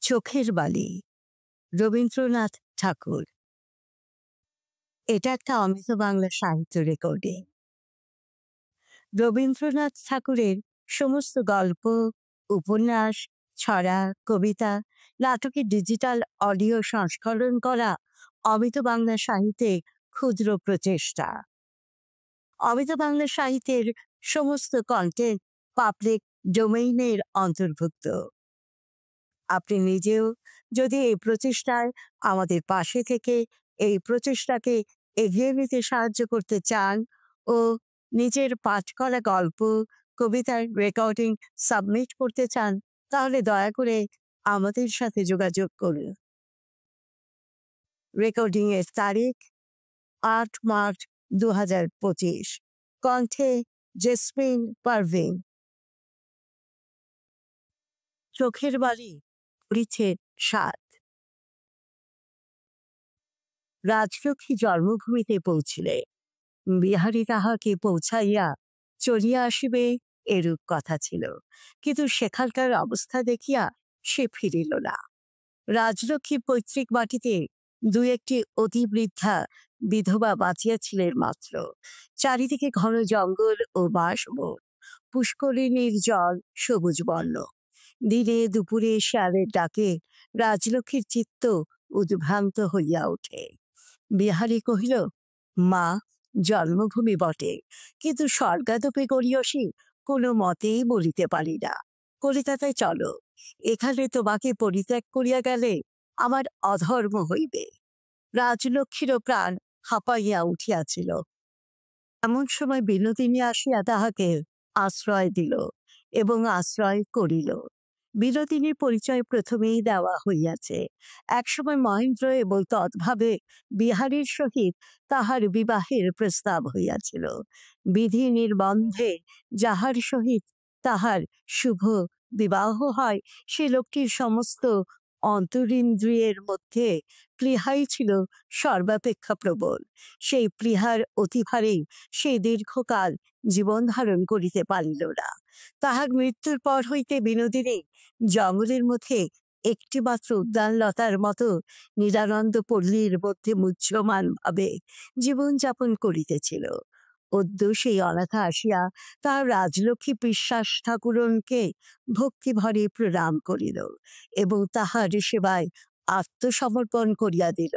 চোখের বালি রবীন্দ্রনাথ ঠাকুর। এটা একটা অমৃত বাংলা সাহিত্য রেকর্ডিং। রবীন্দ্রনাথ ঠাকুরের সমস্ত গল্প, উপন্যাস, ছড়া, কবিতা, নাটকের ডিজিটাল অডিও সংস্করণ করা অমৃত বাংলা সাহিত্যে ক্ষুদ্র প্রচেষ্টা। অমৃত বাংলা সাহিত্যের সমস্ত কন্টেন্ট পাবলিক ডোমেইনের অন্তর্ভুক্ত। আপনি নিজেও যদি এই প্রচেষ্টায় আমাদের পাশে থেকে এই প্রচেষ্টাকে এগিয়ে নিতে সাহায্য করতে চান ও নিজের পাঠ করা গল্প, কবিতার রেকর্ডিং সাবমিট করতে চান, তাহলে দয়া করে আমাদের সাথে যোগাযোগ করুন। রেকর্ডিং এর তারিখ ৮ মার্চ ২০২৫। কণ্ঠে জেসমিন পারভিন। চোখের বালি পরিচ্ছেদ ৭। রাজলক্ষ্মী জন্মভূমিতে পৌঁছিলে বিহারী তাহাকে পৌঁছাইয়া চলিয়া আসিবে এরূপ কথা ছিল, কিন্তু সেখানকার অবস্থা দেখিয়া সে ফিরিল না। রাজলক্ষ্মী পৈতৃক মাটিতে দু একটি অতি বৃদ্ধা বিধবা বাঁচিয়াছিলেন মাত্র। চারিদিকে ঘন জঙ্গল ও বাঁশবন, পুষ্করিণীর জল সবুজ বর্ণ। দিনে দুপুরে শেয়ালের ডাকে রাজলক্ষ্মীর চিত্ত উদ্ভ্রান্ত হইয়া ওঠে। বিহারী কহিল, মা, জন্মভূমি বটে, কিন্তু স্বর্গাদপে গড়িয়সী কোনো মতেই বলিতে পারি না। কলিকাতায় চলো, এখানে তোমাকে পরিত্যাগ করিয়া গেলে আমার অধর্ম হইবে। রাজলক্ষ্মীরও প্রাণ হাঁপাইয়া উঠিয়াছিল। এমন সময় বিনোদিনী আসিয়া তাহাকে আশ্রয় দিল এবং আশ্রয় করিল। বিনোদিনীর পরিচয় প্রথমেই দেওয়া হইয়াছে। একসময় মহেন্দ্র এবং তদ্ভাবে বিহারীর সহিত তাহার বিবাহের প্রস্তাব হইয়াছিল। বিধি নির্বন্ধে যাহার সহিত তাহার শুভ বিবাহ হয়, সে লোকটির সমস্ত অন্তরিন্দ্রিয়ের মধ্যে প্লীহাই ছিল সর্বাপেক্ষা প্রবল। সেই প্লীহার অতিভারেই সে দীর্ঘকাল জীবন ধারণ করিতে পারিল না। তাহার মৃত্যুর পর হইতে বিনোদিনী জঙ্গলের মধ্যে একটিমাত্র উদ্যানলতার মতো নিরানন্দ পল্লীর মধ্যে মুহ্যমান ভাবে জীবনযাপন করিতেছিল। অদ্য সেই অনাথা আসিয়া তাহার রাজলক্ষ্মী বিশ্বাস ঠাকুরনকে ভক্তিভরে প্রণাম করিল এবং তাহার সেবায় আত্মসমর্পণ করিয়া দিল।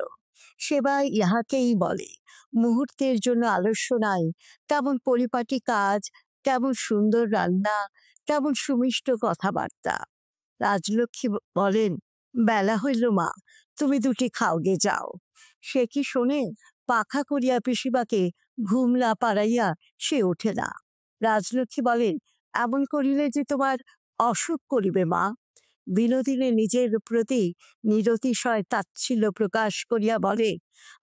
সেবায় ইহাকেই বলে। মুহূর্তের জন্য আলস্য নাই। কেমন পরিপাটি কাজ, কেমন সুন্দর রান্না, কেমন সুমিষ্ট কথাবার্তা। রাজলক্ষ্মী বলেন, বেলা হইল মা, তুমি দুটি খাওগে যাও। সে কি শোনে? পাখা করিয়া পিসিবাকে ঘুম না পাড়াইয়া সে ওঠে না। রাজলক্ষ্মী বলেন, এমন করিলে যে তোমার অসুখ করিবে মা। বিনোদিনী নিজের প্রতি নিরতিশয় তাচ্ছিল্য প্রকাশ করিয়া বলে,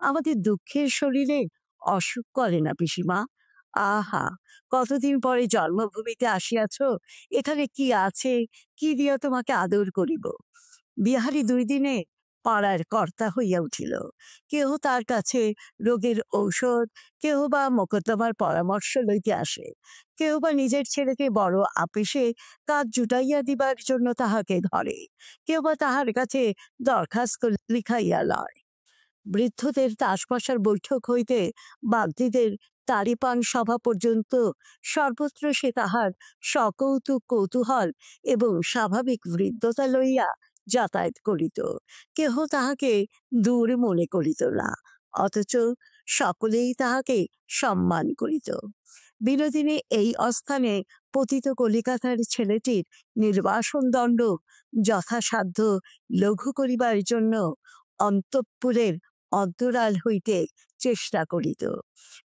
আমাদের দুঃখের শরীরে অসুখ করে না পিসিমা। আহা, কতদিন পরে জন্মভূমিতে আসিয়াছ, এখানে কি আছে, কি দিয়া তোমাকে আদর করিব। বিহারী 2 দিনে পাড়ার কর্তা হইয়া উঠিল। কেহ তার কাছে রোগের ঔষধ, কেহ বা মোকদ্দমার পরামর্শ লইতে আসে, কেহ বা নিজের ছেলেকে বড় আপিসে কাজ জুটাইয়া দিবার জন্য তাহাকে ধরে, কেউ বা তাহার কাছে দরখাস্ত লিখাইয়া লয়। বৃদ্ধদের তাসপশার বৈঠক হইতে বাগদিদের তারিপান সভা পর্যন্ত সর্বত্র সে তাহার সকৌতুক কৌতূহল এবং স্বাভাবিক হৃদ্যতা লইয়া যাতায়াত করিত। কেহ তাহাকে দূর মনে করিত না, অথচ সকলেই তাহাকে সম্মান করিত। বিনোদিনী এই অস্থানে পতিত কলিকাতার ছেলেটির নির্বাসন দণ্ড যথাসাধ্য লঘু করিবার জন্য অন্তঃপুরের অন্তরাল হইতে চেষ্টা করিত।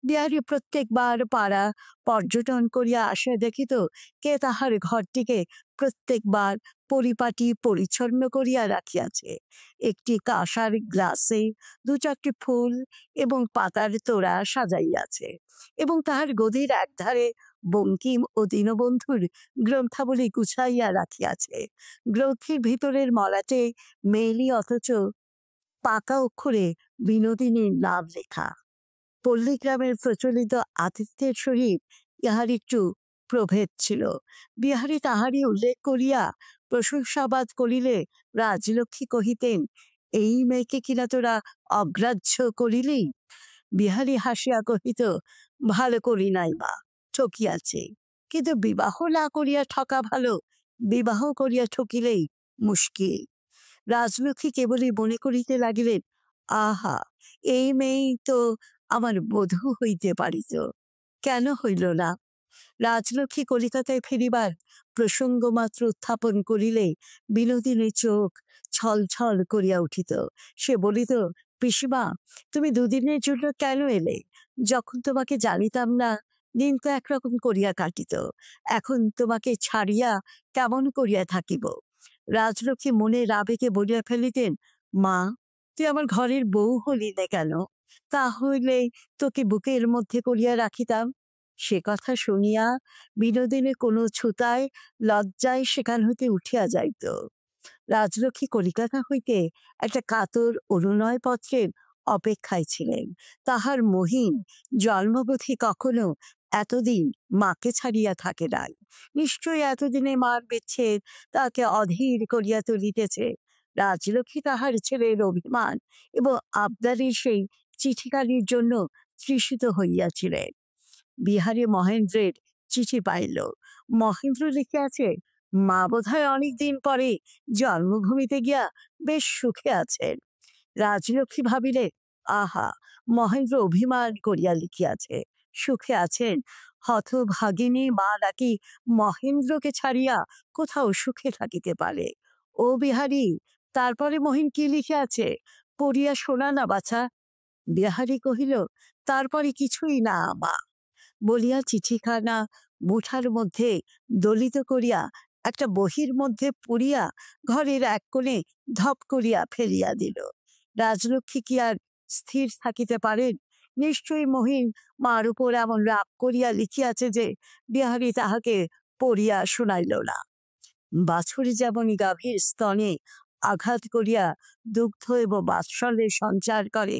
বিহারী প্রত্যেকবার পাড়া পর্যটন করিয়া আসিয়া দেখিত কে তাহার ঘরটিকে প্রত্যেকবার পরিপাটি পরিচ্ছন্ন করিয়া রাখিয়াছে। একটি কাঁসার গ্লাসে 2-4টি ফুল এবং পাতার তোড়া সাজাইয়াছে এবং তাহার গদির একধারে বঙ্কিম ও দীনবন্ধুর গ্রন্থাবলী গুছাইয়া রাখিয়াছে। গ্রন্থির ভিতরের মলাটে মেইলি অথচ পাকা অক্ষরে বিনোদিনীর নাম লেখা। পল্লীগ্রামের প্রচলিত আতিথ্যের সহিত ইহার একটু প্রভেদ ছিল। বিহারী তাহারই উল্লেখ করিয়া প্রশংসাবাদ করিলে রাজলক্ষ্মী কহিতেন, এই মেয়েকে কিনা তোরা অগ্রাহ্য করিলি? বিহারী হাসিয়া কহিত, ভালো করি নাই মা, ঠকিয়াছে। কিন্তু বিবাহ না করিয়া ঠকা ভালো, বিবাহ করিয়া ঠকিলেই মুশকিল। রাজলক্ষ্মী কেবলই মনে করিতে লাগিলেন, আহা, এই মেয়েই তো আমার বধূ হইতে পারিত, কেন হইল না? রাজলক্ষ্মী কলিকাতায় ফিরিবার প্রসঙ্গ মাত্র উত্থাপন করিলে বিনোদিনীর চোখ ছল ছল করিয়া উঠিত। সে বলিত, পিসিমা, তুমি দুদিনের জন্য কেন এলে? যখন তোমাকে জানিতাম না, দিন তো একরকম করিয়া কাটিত, এখন তোমাকে ছাড়িয়া কেমন করিয়া থাকিব? রাজলক্ষ্মী মনের আবেগে বলিয়া ফেলিতেন, মা, তুই আমার ঘরের বউ হলি না কেন? তাহলে তোকে বুকের মধ্যে করিয়া রাখিতাম। সে কথা শুনিয়া বিনোদিনী কোনো ছুতায় লজ্জায় সেখান হইতে উঠিয়া যাইত। রাজলক্ষ্মী কলিকাতা হইতে একটা কাতর অনুনয় পত্রের অপেক্ষায় ছিলেন। তাহার মহিন জন্মবধি কখনো এতদিন মাকে ছাড়িয়া থাকে নাই। নিশ্চয়ই এতদিনে মার বিচ্ছেদ তাকে অধীর করিয়া তুলিতেছে। রাজলক্ষ্মী তাহার ছেলের অভিমান এবং আবদারের সেই চিঠিখানির জন্য তৃষিত হইয়াছিলেন। বিহারী মহেন্দ্রের চিঠি পাইল। মহেন্দ্র লিখিয়াছে, মা বোধহয় অনেকদিন পরে জন্মভূমিতে গিয়া বেশ সুখে আছেন। রাজলক্ষ্মী ভাবিলে, আহা, মহেন্দ্র অভিমান করিয়া লিখিয়াছে, সুখে আছেন। হতভাগিনী মা নাকি মহেন্দ্রকে ছাড়িয়া কোথাও সুখে থাকিতে পারে? ও বিহারী, তারপরে মহিন কি লিখিয়াছে, পড়িয়া শোনা না বাছা। বিহারী কহিল, তারপরে কিছুই না মা, বলিয়া চিঠিখানা মুঠার মধ্যে দলিত করিয়া একটা বহির মধ্যে পুরিয়া ঘরের এক কোণে ধপ করিয়া ফেলিয়া দিল। রাজলক্ষ্মী কি আর স্থির থাকিতে পারেন? নিশ্চয়ই মহিন মার উপর এমন রাগ করিয়া লিখিয়াছে যে বিহারী তাহাকে পড়িয়া শোনাইল না। বাছুর যেমন গাভীর স্তনে আঘাত করিয়া দুগ্ধ এবং বাৎসল্যের সঞ্চার করে,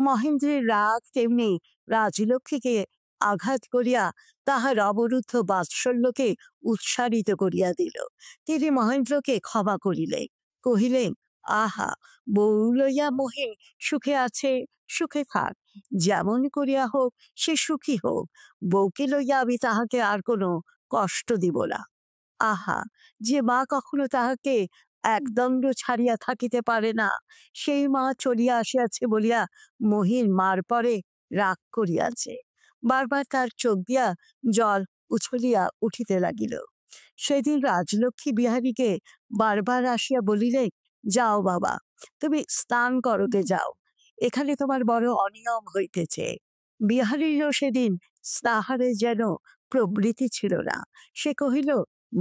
মহেন্দ্রের রাগ তেমনি রাজলক্ষ্মীকে আঘাত করিয়া তাহার অবরুদ্ধ বাৎসল্যকে উৎসারিত করিয়া দিল। তিনি মহেন্দ্রকে ক্ষমা করিলেন, কহিলেন, আহা, বউ লইয়া মহিন সুখে আছে, সুখে থাক, যেমন করিয়া হোক সে সুখী হোক, বউকে লইয়া আমি তাহাকে আর কোনো কষ্ট দিব না। আহা, যে মা কখনো তাহাকে একদণ্ড ছাড়িয়া থাকিতে পারে না, সেই মা চলিয়া আসিয়াছে বলিয়া মহিন মার পরে রাগ করিয়াছে। বারবার তার চোখ দিয়া জল উছলিয়া উঠিতে লাগিল। সেদিন রাজলক্ষ্মী বিহারীকে বারবার আসিয়া বলিলেন, যাও বাবা, তুমি স্নান করতে যাও, এখানে তোমার বড় অনিয়ম হইতেছে। বিহারীরও সেদিন স্নাহারে যেন প্রবৃত্তি ছিল না। সে কহিল,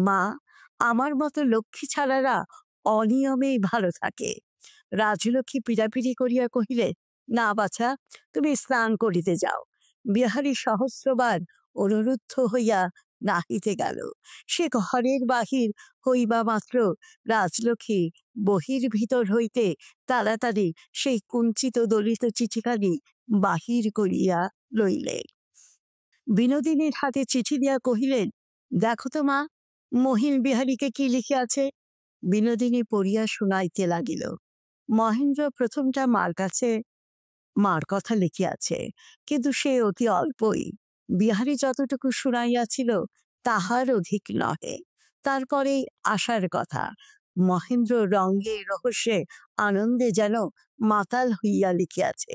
মা, আমার মতো লক্ষ্মী ছাড়ারা অনিয়মেই ভালো থাকে। রাজলক্ষ্মী পিড়াপিড়ি করিয়া কহিলেন, না বাছা, তুমি স্নান করিতে যাও। বিহারী সহস্রবার অনুরুদ্ধ হইয়া নাহিতে গেল। সে ঘরের বাহির হইবা মাত্র রাজলক্ষ্মী বহির ভিতর হইতে তাড়াতাড়ি সেই কুঞ্চিত দলিত চিঠিখানি বাহির করিয়া লইলেন। বিনোদিনীর হাতে চিঠি দিয়া কহিলেন, দেখো তো মা, মহিন বিহারীকে কি লিখিয়াছে। বিনোদিনী পড়িয়া শুনাইতে লাগিল। মহেন্দ্র প্রথমটা মার কাছে মার কথা লিখিয়াছে, কিন্তু সে অতি অল্পই। বিহারী যতটুকু শুনাইয়াছিল তাহার অধিক নহে। তারপরেই আসার কথা। মহেন্দ্র রঙ্গে রহস্যে আনন্দে যেন মাতাল হইয়া লিখিয়াছে।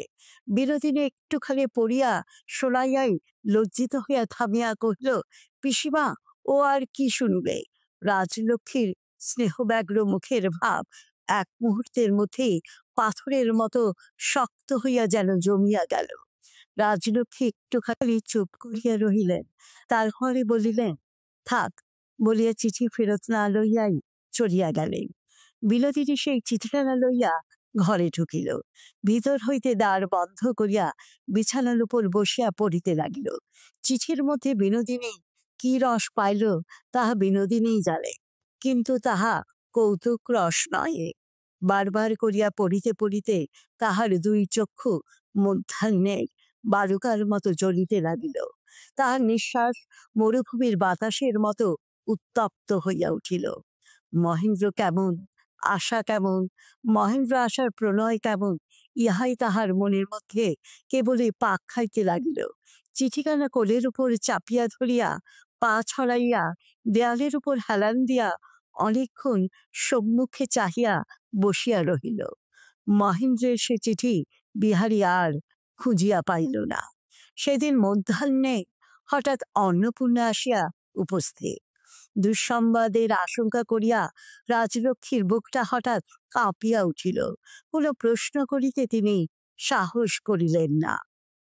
বিনোদিনী একটুখানি পড়িয়া শোনাইয়াই লজ্জিত হইয়া থামিয়া কহিল, পিসিমা, ও আর কি শুনবে? রাজলক্ষ্মীর স্নেহব্যগ্র মুখের ভাব এক মুহূর্তের মধ্যেই পাথরের মতো শক্ত হইয়া যেন জমিয়া গেল। রাজলক্ষ্মী একটুখানি চুপ করিয়া রহিলেন, তারপরে বলিলেন, থাক, বলিয়া চিঠি ফেরত না লইয়াই চলিয়া গেলেন। বিনোদিনী সেই চিঠিখানা লইয়া ঘরে ঢুকিল। ভিতর হইতে দ্বার বন্ধ করিয়া বিছানার উপর বসিয়া পড়িতে লাগিল। চিঠির মধ্যে বিনোদিনী কি রস পাইল তাহা বিনোদিনীই জানে, কিন্তু তাহা কৌতুক রস নয়। বারবার করিয়া পড়িতে পড়িতে তাহার দুই চক্ষু মধ্যাহ্নের বালুকার মতো জ্বলিতে লাগিল। তাহার নিঃশ্বাস মরুভূমির বাতাসের মতো উত্তপ্ত হইয়া উঠিল। মহেন্দ্র কেমন, আশা কেমন, মহেন্দ্র আশার প্রণয় কেমন, ইহাই তাহার মনের মধ্যে কেবলই পাক খাইতে লাগিল। চিঠিখানা কোলের উপর চাপিয়া ধরিয়া পা ছড়াইয়া দেয়ালের উপর হেলান দিয়া অনেকক্ষণ সম্মুখে চাহিয়া বসিয়া রহিল। মহেন্দ্রের সে চিঠি বিহারী আর খুঁজিয়া পাইল না। সেদিন মধ্যাহ্নে হঠাৎ অন্নপূর্ণা আসিয়া উপস্থিত। দুঃসংবাদের আশঙ্কা করিয়া রাজলক্ষ্মীর বুকটা হঠাৎ কাঁপিয়া উঠিল। কোনো প্রশ্ন করিতে তিনি সাহস করিলেন না।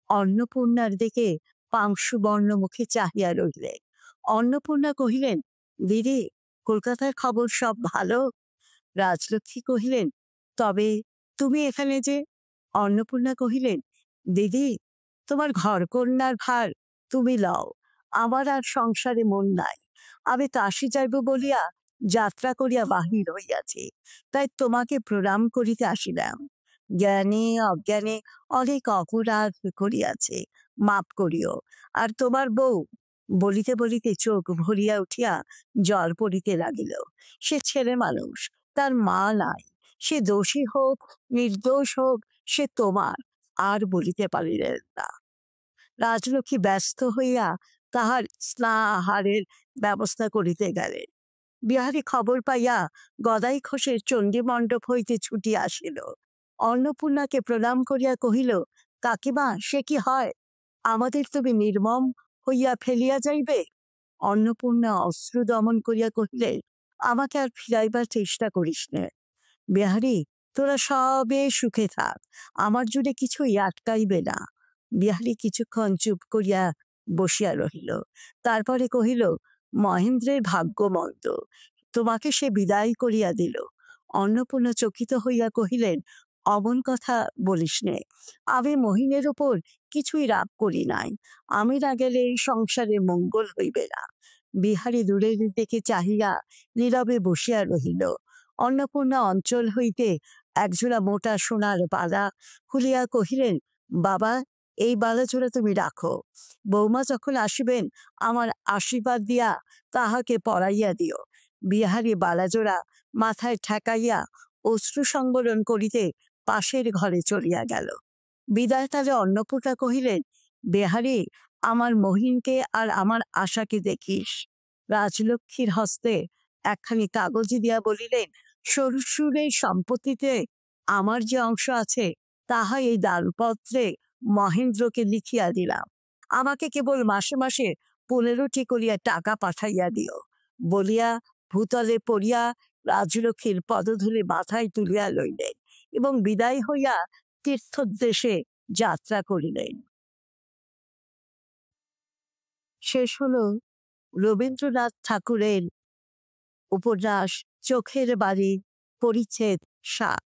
অন্নপূর্ণার দিকে পাংশুবর্ণ মুখে চাহিয়া রহিলেন। অন্নপূর্ণা কহিলেন, দিদি, কলকাতার খবর সব ভালো? রাজলক্ষ্মী কহিলেন, তবে তুমি এখানে যে? অন্নপূর্ণা কহিলেন, দিদি, তোমার ঘরকন্যার ভার তুমি লও, আমার আর সংসারে মন নাই। আমি কাশী যাইব বলিয়া যাত্রা করিয়া বাহির হইয়াছি, তাই তোমাকে প্রণাম করিতে আসিলাম। জ্ঞানে অজ্ঞানে অনেক অপরাধ করিয়াছে, মাপ করিও। আর তোমার বউ, বলিতে বলিতে চোখ ভরিয়া উঠিয়া জল পড়িতে লাগিল। সে ছেলে মানুষ, তার মা নাই। সে দোষী হোক নির্দোষ হোক, সে তোমার। আর বলিতে পারিলেন না। রাজলক্ষ্মী ব্যস্ত হইয়া তাহার স্নাহারের ব্যবস্থা করিতে গেলেন। বিহারী খবর পাইয়া গদাই ঘোষের চণ্ডী মণ্ডপ হইতে ছুটিয়া আসিল। অন্নপূর্ণাকে প্রণাম করিয়া কহিল, কাকিমা, সে কি হয়? আমাদের তুমি নির্মম হইয়া ফেলিয়া যাইবে? অন্নপূর্ণা অশ্রু দমন করিয়া কহিলেন, আমাকে আর ফিরাইবার চেষ্টা করিস নে। বিহারী, তোরা সবে সুখে থাক, আমার জুড়ে কিছুই আটকাইবে না। বিহারী কিছুক্ষণ চুপ করিয়া বসিয়া রহিল। তারপরে কহিল, মহেন্দ্রের ভাগ্য মন্দ, তোমাকে সে বিদায় করিয়া দিল। অন্নপূর্ণা চকিত হইয়া কহিলেন, অমন কথা বলিস নে। আমি মহিনের উপর কিছুই রাগ করি নাই। আমি না গেলে এই সংসারে মঙ্গল হইবে না। বিহারী দূরের দিকে চাহিয়া নীরবে বসিয়া রহিল। অন্নপূর্ণা অঞ্চল হইতে একজোড়া মোটা সোনার বালা খুলিয়া কহিলেন, বাবা, এই বালাজোড়া তুমি রাখো। বৌমা যখন আসিবেন আমার আশীর্বাদ দিয়া তাহাকে পরাইয়া দিও। বিহারী বালাজোড়া মাথায় ঠেকাইয়া অশ্রু সংবরণ করিতে পাশের ঘরে চলিয়া গেল। বিদায়কালে অন্নপূর্ণা কহিলেন, বিহারী, আমার মহিনকে আর আমার আশাকে দেখিস। রাজলক্ষ্মীর হস্তে একখানি কাগজে দিয়া বলিলেন, শ্বশুরের সম্পত্তিতে আমার যে অংশ আছে তাহা এই দানপত্রে মহেন্দ্রকে লিখিয়া দিলাম। আমাকে কেবল মাসে মাসে 15টি করিয়া টাকা পাঠাইয়া দিও বলিয়া ভূতলে পড়িয়া রাজলক্ষ্মীর পদধূলি মাথায় তুলিয়া লইলেন এবং বিদায় হইয়া তীর্থোদ্দেশে যাত্রা করিলেন। শেষ হল রবীন্দ্রনাথ ঠাকুরের উপন্যাস চোখের বাড়ি, পরিচ্ছেদ 7।